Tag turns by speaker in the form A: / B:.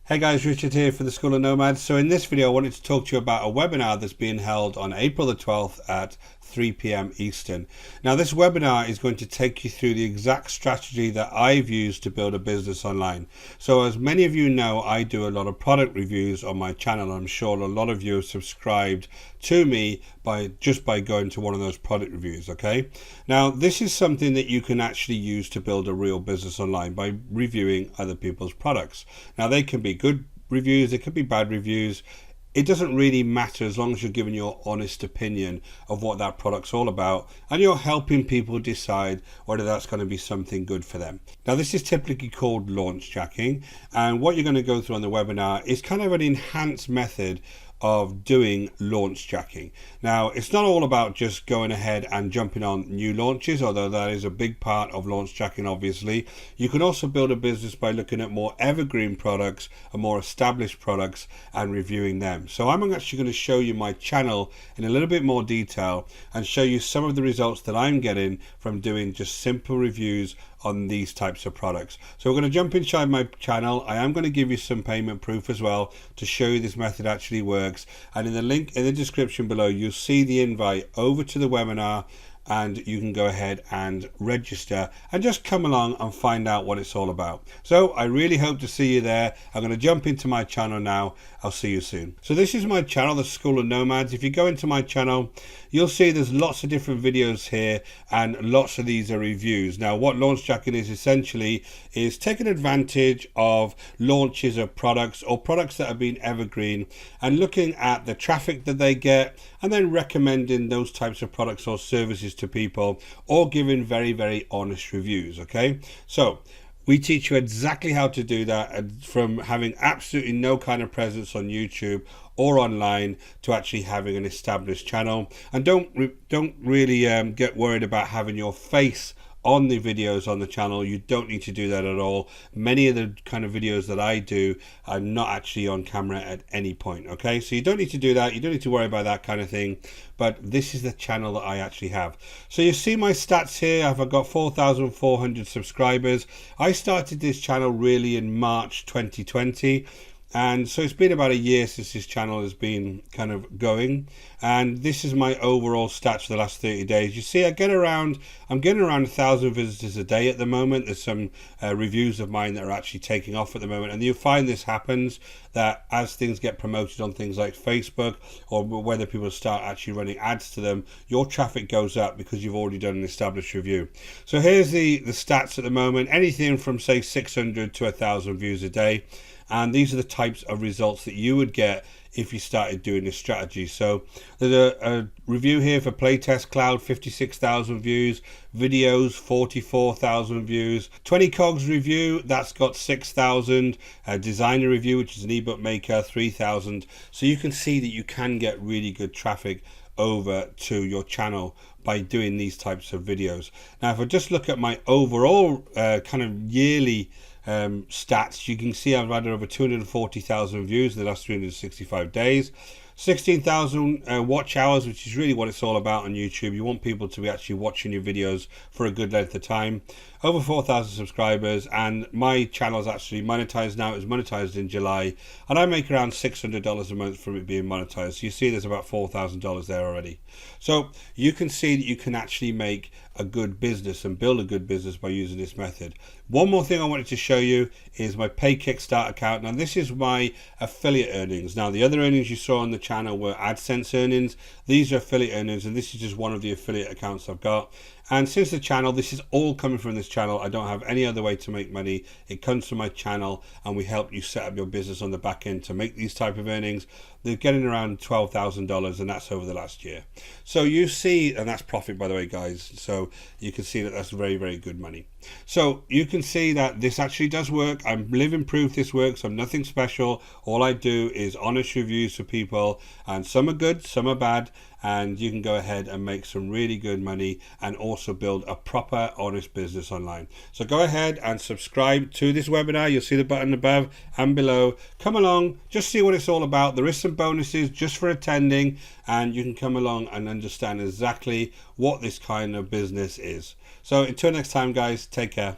A: Hey guys, Richard here for the School of Nomads. So in this video I wanted to talk to you about a webinar that's being held on April the 12th at 3 p.m. Eastern. Now this webinar is going to take you through the exact strategy that I've used to build a business online. So as many of you know, I do a lot of product reviews on my channel. I'm sure a lot of you have subscribed to me by going to one of those product reviews. Okay, now this is something that you can actually use to build a real business online by reviewing other people's products. Now they can be good reviews, they could be bad reviews. It doesn't really matter as long as you're giving your honest opinion of what that product's all about and you're helping people decide whether that's going to be something good for them. Now this is typically called Launchjacking, and what you're going to go through on the webinar is kind of an enhanced method of doing Launchjacking. Now it's not all about just going ahead and jumping on new launches, although that is a big part of Launchjacking. Obviously you can also build a business by looking at more evergreen products and more established products and reviewing them. So I'm actually going to show you my channel in a little bit more detail and show you some of the results that I'm getting from doing just simple reviews on these types of products. So we're going to jump inside my channel. I am going to give you some payment proof as well to show you this method actually works, and in the link in the description below you'll see the invite over to the webinar, and you can go ahead and register and just come along and find out what it's all about. So I really hope to see you there. I'm going to jump into my channel now. I'll see you soon. So this is my channel, the School of Nomads. If you go into my channel, you'll see there's lots of different videos here, and lots of these are reviews. Now what Launchjacking is essentially is taking advantage of launches of products or products that have been evergreen and looking at the traffic that they get and then recommending those types of products or services to people, or giving very honest reviews. Okay, so we teach you exactly how to do that, from having absolutely no kind of presence on YouTube or online to actually having an established channel. And don't really get worried about having your face on the videos on the channel. You don't need to do that at all. Many of the kind of videos that I do are not actually on camera at any point. Okay, so you don't need to do that. You don't need to worry about that kind of thing. But this is the channel that I actually have. So you see my stats here. I've got 4,400 subscribers. I started this channel really in March 2020. And so it's been about a year since this channel has been kind of going, and this is my overall stats for the last 30 days. You see, I'm getting around 1,000 visitors a day at the moment. There's some reviews of mine that are actually taking off at the moment, and you'll find this happens, that as things get promoted on things like Facebook, or whether people start actually running ads to them, your traffic goes up because you've already done an established review. So here's the stats at the moment, anything from say 600 to 1,000 views a day. And these are the types of results that you would get if you started doing this strategy. So there's a review here for Playtest Cloud, 56,000 views, videos, 44,000 views, 20 Cogs review, that's got 6,000, designer review, which is an ebook maker, 3,000. So you can see that you can get really good traffic over to your channel by doing these types of videos. Now if I just look at my overall kind of yearly stats, you can see I've had over 240,000 views in the last 365 days, 16,000 watch hours, which is really what it's all about on YouTube. You want people to be actually watching your videos for a good length of time. Over 4,000 subscribers, and my channel is actually monetized now. It was monetized in July, and I make around $600 a month from it being monetized. So you see there's about $4,000 there already. So you can see that you can actually make a good business and build a good business by using this method. One more thing I wanted to show you is my Pay Kickstart account. Now this is my affiliate earnings. Now the other earnings you saw on the channel were AdSense earnings. These are affiliate earnings, and this is just one of the affiliate accounts I've got. And since the channel, this is all coming from this channel. I don't have any other way to make money. It comes from my channel, and we help you set up your business on the back end to make these type of earnings. They're getting around $12,000, and that's over the last year. So you see, and that's profit, by the way, guys. So you can see that that's very good money. So you can see that this actually does work. I'm living proof this works. I'm nothing special. All I do is honest reviews for people, and some are good, some are bad, and you can go ahead and make some really good money and also build a proper honest business online. So go ahead and subscribe to this webinar. You'll see the button above and below. Come along, just see what it's all about. There is some bonuses just for attending, and you can come along and understand exactly what this kind of business is. So until next time, guys, take care.